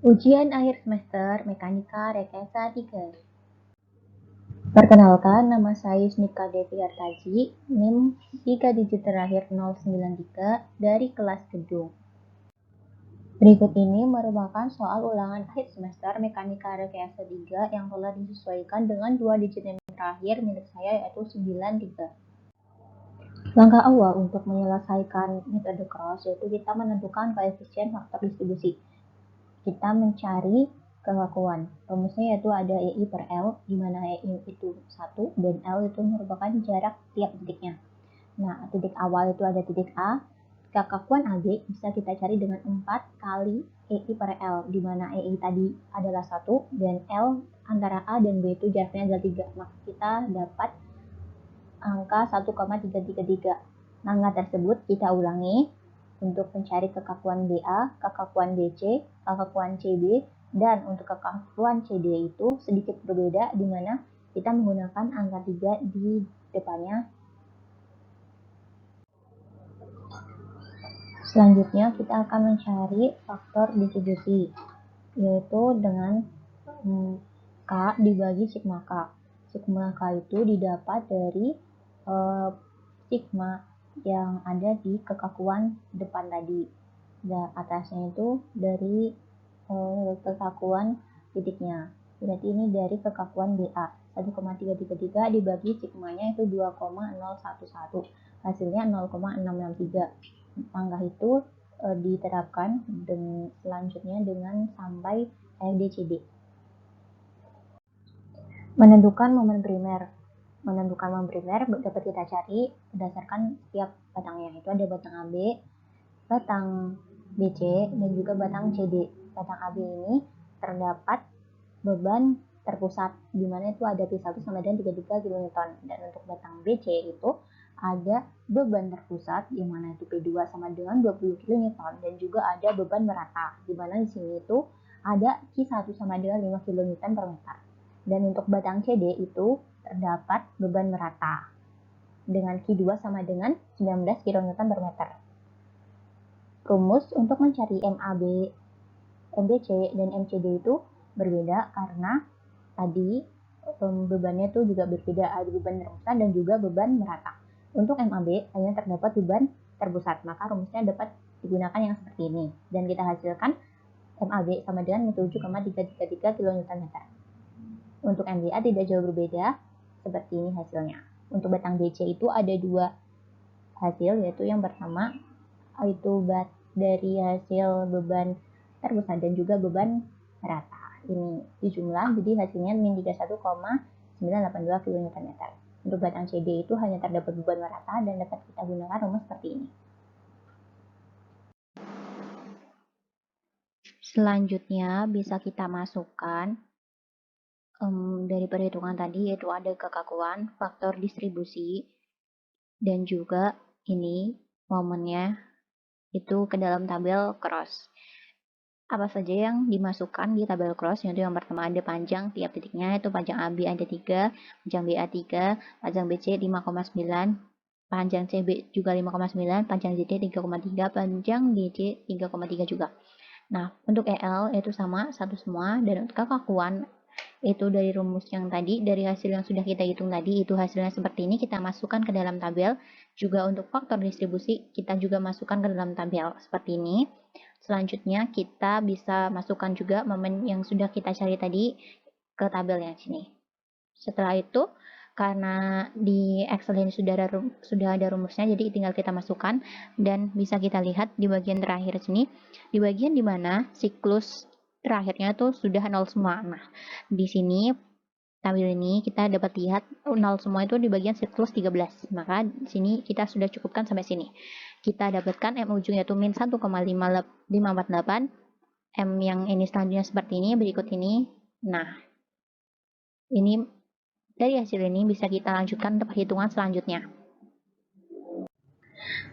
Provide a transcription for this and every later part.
Ujian akhir semester Mekanika Rekayasa 3. Perkenalkan, nama saya Yusnika Devi Hartaji, NIM 3 digit terakhir 093 dari kelas Gedung. Berikut ini merupakan soal ulangan akhir semester Mekanika Rekayasa 3 yang telah disesuaikan dengan 2 digit yang terakhir milik saya yaitu 93. Langkah awal untuk menyelesaikan metode cross yaitu kita menentukan koefisien faktor distribusi. Kita mencari kelakuan. Rumusnya yaitu ada EI per L, di mana EI itu 1 dan L itu merupakan jarak tiap titiknya. Nah, titik awal itu ada titik A. Kelakuan AB bisa kita cari dengan 4 kali EI per L, di mana EI tadi adalah 1 dan L antara A dan B itu jaraknya adalah 3. Maka kita dapat angka 1,333. Angka tersebut kita ulangi untuk mencari kekakuan BA, kekakuan BC, kekakuan CB, dan untuk kekakuan CD itu sedikit berbeda di mana kita menggunakan angka 3 di depannya. Selanjutnya kita akan mencari faktor distribusi yaitu dengan K dibagi sigma K. Sigma K itu didapat dari sigma yang ada di kekakuan depan tadi. Dan atasnya itu dari kekakuan titiknya. Berarti ini dari kekakuan BA. 1,333 dibagi sigmanya itu 2,011. Hasilnya 0,663. Angka itu diterapkan selanjutnya dengan sampai FDCD. Menentukan momen primer. Menentukan momen primer dapat kita cari berdasarkan setiap batangnya. Itu ada batang AB, batang BC, dan juga batang CD. Batang AB ini terdapat beban terpusat, di mana itu ada P1 sama dengan 33 kN. Dan untuk batang BC itu ada beban terpusat, di mana itu P2 sama dengan 20 kN. Dan juga ada beban merata, di mana di sini itu ada Q1 sama dengan 5 kN per meter. Dan untuk batang CD itu terdapat beban merata dengan Q2 sama dengan 19 kN per meter. Rumus untuk mencari MAB, MBC, dan MCD itu berbeda karena tadi bebannya itu juga berbeda, ada beban terpusat dan juga beban merata. Untuk MAB hanya terdapat beban terpusat, maka rumusnya dapat digunakan yang seperti ini. Dan kita hasilkan MAB sama dengan 7,333 kN. Untuk MBA tidak jauh berbeda, seperti ini hasilnya. Untuk batang BC itu ada dua hasil, yaitu yang pertama itu dari hasil beban terpusat dan juga beban merata. Ini dijumlah, jadi hasilnya min 31,982 kN. Untuk batang CD itu hanya terdapat beban merata dan dapat kita gunakan rumus seperti ini. Selanjutnya bisa kita masukkan dari perhitungan tadi, yaitu ada kekakuan, faktor distribusi, dan juga ini momennya itu ke dalam tabel cross. Apa saja yang dimasukkan di tabel cross? Yaitu yang pertama ada panjang tiap titiknya, itu panjang AB ada 3, panjang BA 3, panjang BC 5,9, panjang CB juga 5,9, panjang JD 3,3, panjang DC 3,3 juga. Nah, untuk EL itu sama, satu semua, dan untuk kekakuan itu dari rumus yang tadi, dari hasil yang sudah kita hitung tadi, itu hasilnya seperti ini, kita masukkan ke dalam tabel. Juga untuk faktor distribusi, kita juga masukkan ke dalam tabel seperti ini. Selanjutnya, kita bisa masukkan juga momen yang sudah kita cari tadi ke tabel yang sini. Setelah itu, karena di Excel ini sudah ada rumusnya, jadi tinggal kita masukkan, dan bisa kita lihat di bagian terakhir sini, di bagian dimana siklus terakhirnya tuh sudah 0 semua. Nah, di sini tabel ini kita dapat lihat 0 semua itu di bagian siklus 13. Maka di sini kita sudah cukupkan sampai sini. Kita dapatkan M ujung yaitu min 1,548. M yang ini selanjutnya seperti ini, berikut ini. Nah, ini dari hasil ini bisa kita lanjutkan untuk perhitungan selanjutnya.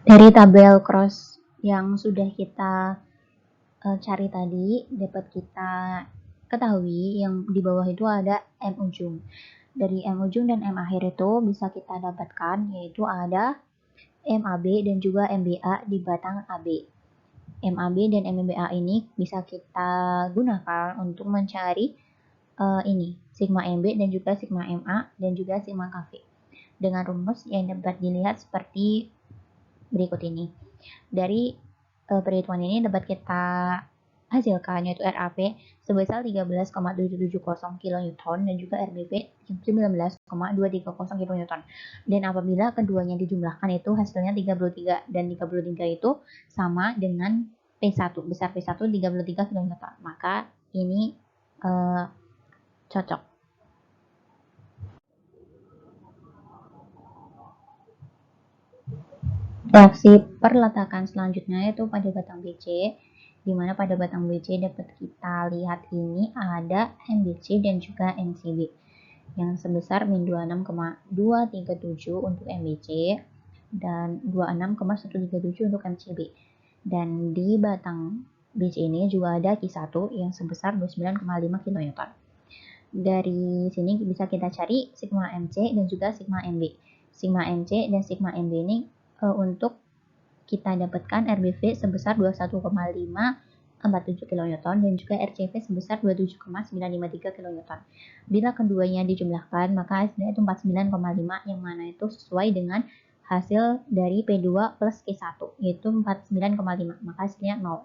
Dari tabel cross yang sudah kita cari tadi, dapat kita ketahui yang di bawah itu ada M ujung. Dari M ujung dan M akhir itu bisa kita dapatkan, yaitu ada MAB dan juga MBA di batang AB. MAB dan MBA ini bisa kita gunakan untuk mencari ini sigma MB dan juga sigma MA dan juga sigma KV dengan rumus yang dapat dilihat seperti berikut ini. Dari perhitungan ini dapat kita hasilkan yaitu RAP sebesar 13,770 kN dan juga RBP 19,230 kN. Dan apabila keduanya dijumlahkan itu hasilnya 33 dan 33 itu sama dengan P1, besar P1 33 kN. Maka ini cocok. Reaksi perletakan selanjutnya yaitu pada batang BC, di mana pada batang BC dapat kita lihat ini ada MBC dan juga MCB yang sebesar min 26,237 untuk MBC dan 26,137 untuk MCB. Dan di batang BC ini juga ada Q1 yang sebesar 29,5 kN. Dari sini bisa kita cari sigma MC dan juga sigma MB. Sigma MC dan sigma MB ini untuk kita dapatkan RBV sebesar 21,547 kN dan juga RCV sebesar 27,953 kN. Bila keduanya dijumlahkan, maka hasilnya itu 49,5 yang mana itu sesuai dengan hasil dari P2 plus Q1 yaitu 49,5, maka hasilnya 0.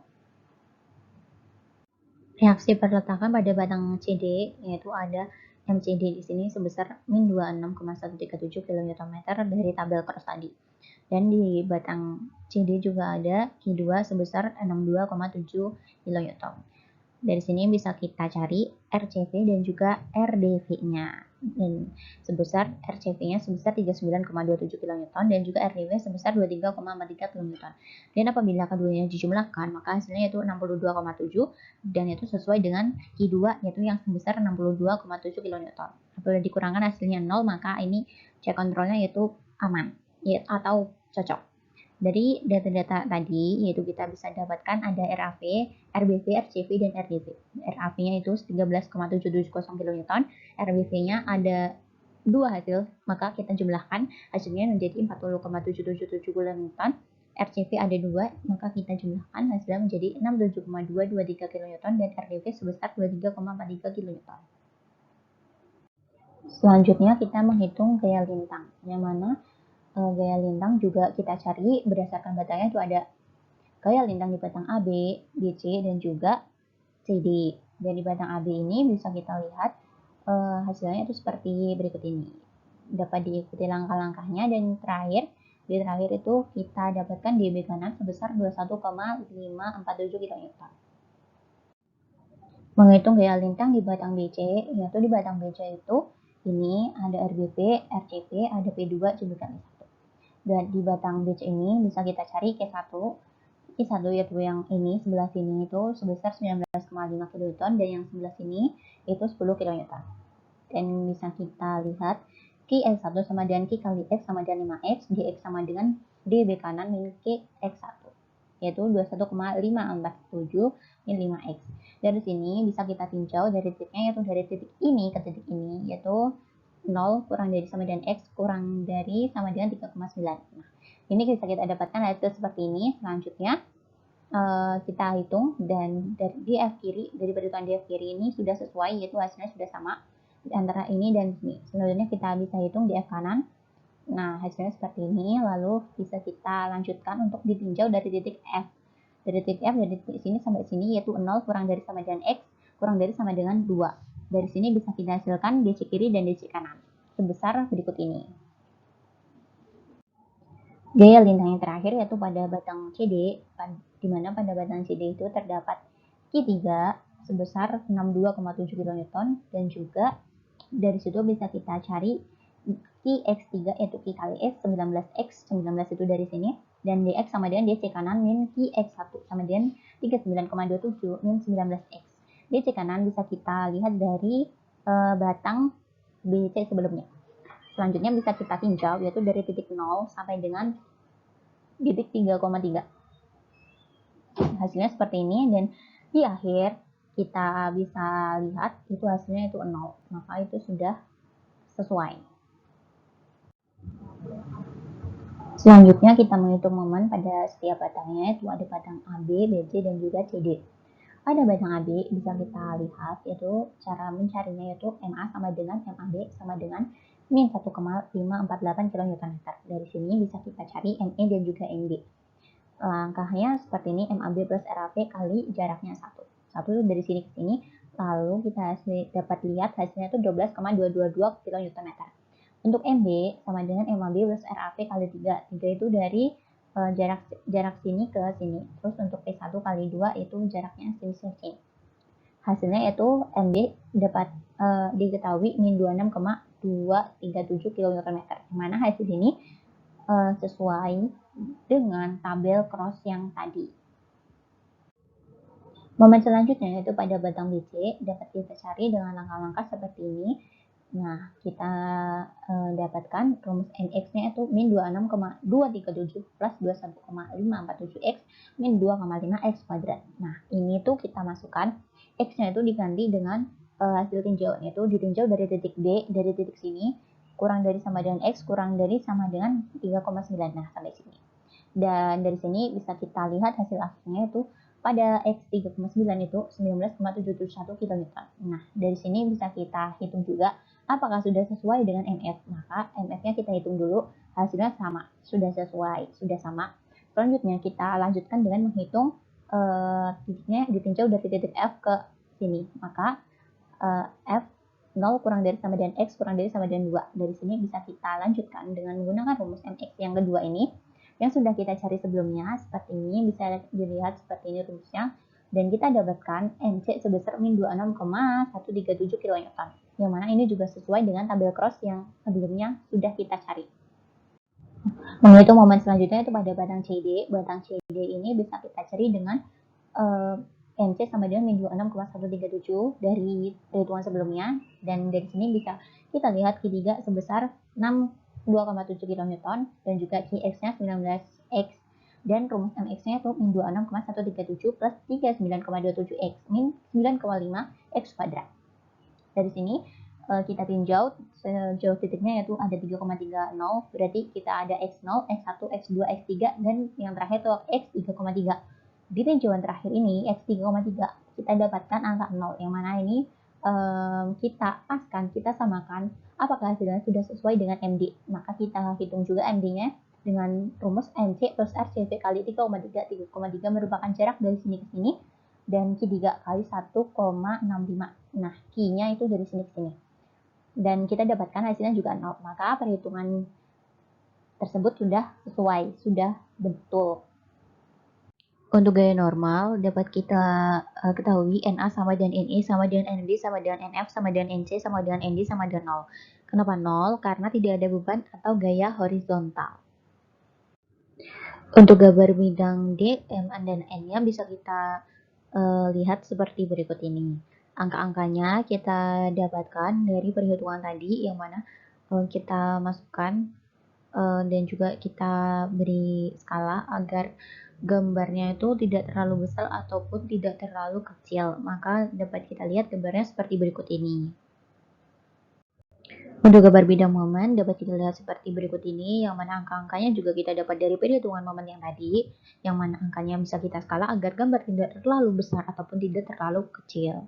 Reaksi perletakan pada batang CD yaitu ada MCD di sini sebesar min 26,137 kN dari tabel cross tadi. Dan di batang CD juga ada Q2 sebesar 62,7 kN. Dari sini bisa kita cari RCV dan juga RDV-nya. Dan sebesar RCV-nya sebesar 39,27 kN dan juga RDV sebesar 23,43 kN. Dan apabila keduanya dijumlahkan, maka hasilnya yaitu 62,7 dan itu sesuai dengan Q2 yaitu yang sebesar 62,7 kN. Apabila dikurangkan hasilnya 0, maka ini check controlnya yaitu aman atau cocok. Dari data-data tadi, yaitu kita bisa dapatkan ada RAV, RBV, RCV, dan RDV. RAV-nya itu 13,770 kN, RBV-nya ada dua hasil, maka kita jumlahkan hasilnya menjadi 40,777 kN. RCV ada dua, maka kita jumlahkan hasilnya menjadi 67,223 kN dan RDV sebesar 23,43 kN. Selanjutnya kita menghitung gaya lintang, yang mana gaya lintang juga kita cari berdasarkan batangnya itu ada gaya lintang di batang AB, BC, dan juga CD. Dan di batang AB ini bisa kita lihat hasilnya itu seperti berikut ini. Dapat diikuti langkah-langkahnya dan di terakhir itu kita dapatkan DB kanan sebesar 21,547 kN. Menghitung gaya lintang di batang BC, yaitu di batang BC itu ini ada RBP, RCP, ada P2, jumlahkan dan di batang BC ini bisa kita cari Q1 yaitu yang ini sebelah sini itu sebesar 19,5 kN dan yang sebelah sini itu 10 kN. Dan bisa kita lihat Q1 sama dengan Q kali X sama dengan 5X, DX sama dengan DB kanan min Q(X1) yaitu 21,547 min 5X. Dari sini bisa kita tinjau dari titiknya yaitu dari titik ini ke titik ini yaitu 0 kurang dari sama dengan X kurang dari sama dengan 3,9. Nah, ini bisa kita dapatkan hasil seperti ini. Selanjutnya kita hitung dan dari F kiri, dari perhitungan DF kiri ini sudah sesuai yaitu hasilnya sudah sama antara ini dan sini. Selanjutnya kita bisa hitung DF kanan. Nah, hasilnya seperti ini. Lalu bisa kita lanjutkan untuk ditinjau dari titik F. Dari titik F dari titik sini sampai sini yaitu 0 kurang dari sama dengan X kurang dari sama dengan 2. Dari sini bisa kita hasilkan DC kiri dan DC kanan sebesar berikut ini. Gaya lintang yang terakhir yaitu pada batang CD, di mana pada batang CD itu terdapat Q3 sebesar 62,7 kN dan juga dari situ bisa kita cari Q(X3) yaitu Q kali X 19X, 19 itu dari sini dan DX sama dengan DC kanan min Q(X1) sama dengan 39,27 min 19X. DC kanan bisa kita lihat dari batang BC sebelumnya. Selanjutnya bisa kita tinjau yaitu dari titik 0 sampai dengan titik 3,3. Hasilnya seperti ini dan di akhir kita bisa lihat itu hasilnya itu 0. Maka itu sudah sesuai. Selanjutnya kita menghitung momen pada setiap batangnya, itu ada batang AB, BC, dan juga CD. Pada batang AB bisa kita lihat yaitu cara mencarinya yaitu MA sama dengan MAB sama dengan min 1,548 kN. Dari sini bisa kita cari ME dan juga MB. Langkahnya seperti ini, MAB plus RAP kali jaraknya 1. 1 dari sini ke sini, lalu kita dapat lihat hasilnya itu 12,222 kN. Untuk MB sama dengan MAB plus RAP kali 3. 3 itu dari jarak sini ke sini. Terus untuk P1 kali 2 itu jaraknya sini ke sini. Hasilnya yaitu MB dapat diketahui min 26,237 kN. Mana hasil ini sesuai dengan tabel cross yang tadi. Momen selanjutnya yaitu pada batang BC dapat kita cari dengan langkah-langkah seperti ini. Nah, kita dapatkan rumus NX-nya itu min 26,237 plus 21,547X min 2,5X kuadrat. Nah, ini tuh kita masukkan X-nya itu diganti dengan hasil tinjauan, itu ditinjau dari titik D, dari titik sini, kurang dari sama dengan X, kurang dari sama dengan 3,9. Nah, sampai sini. Dan dari sini bisa kita lihat hasil akhirnya itu pada X 3,9 itu 19,771 kN. Nah, dari sini bisa kita hitung juga apakah sudah sesuai dengan MF. Maka MF-nya kita hitung dulu, hasilnya sama, sudah sesuai, sudah sama. Selanjutnya kita lanjutkan dengan menghitung titiknya ditinjau dari titik F ke sini. Maka F 0 kurang dari sama dengan X kurang dari sama dengan 2. Dari sini bisa kita lanjutkan dengan menggunakan rumus MX yang kedua ini yang sudah kita cari sebelumnya. Seperti ini, bisa dilihat seperti ini rumusnya, dan kita dapatkan MC sebesar min 26,137 kN, yang mana ini juga sesuai dengan tabel cross yang sebelumnya sudah kita cari. Menghitung momen selanjutnya itu pada batang CD. Batang CD ini bisa kita cari dengan MC sama dengan min 26,137 dari perhitungan sebelumnya, dan dari sini bisa kita lihat Q3 sebesar 2,7 kN dan juga Qx-nya 19X, dan rumus MX-nya itu min 26,137 plus 39,27X min 9,5X kuadrat. Dari sini kita tinjau sejauh titiknya yaitu ada 3,30, berarti kita ada X0, X1, X2, X3, dan yang terakhir itu X3,3. Di tinjauan terakhir ini X3,3 kita dapatkan angka 0, yang mana ini kita paskan, kita samakan apakah hasilnya sudah sesuai dengan MD. Maka kita hitung juga MD-nya dengan rumus MC plus RCV kali 3,3. 3,3 merupakan jarak dari sini ke sini, dan Q3 kali 1,65. Nah, Q-nya itu dari sini ke sini. Dan kita dapatkan hasilnya juga 0. Maka perhitungan tersebut sudah sesuai, sudah betul. Untuk gaya normal, dapat kita ketahui NA sama dengan NE sama dengan ND sama dengan NF sama dengan NC sama dengan ND sama dengan 0. Kenapa 0? Karena tidak ada beban atau gaya horizontal. Untuk gambar bidang D, M, dan N-nya bisa kita lihat seperti berikut ini. Angka-angkanya kita dapatkan dari perhitungan tadi, yang mana kita masukkan dan juga kita beri skala agar gambarnya itu tidak terlalu besar ataupun tidak terlalu kecil. Maka dapat kita lihat gambarnya seperti berikut ini. Untuk gambar bidang momen dapat kita lihat seperti berikut ini, yang mana angka-angkanya juga kita dapat dari perhitungan momen yang tadi, yang mana angkanya bisa kita skala agar gambar tidak terlalu besar ataupun tidak terlalu kecil.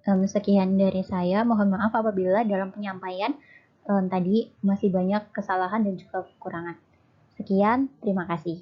Sekian dari saya, mohon maaf apabila dalam penyampaian tadi masih banyak kesalahan dan juga kekurangan. Sekian, terima kasih.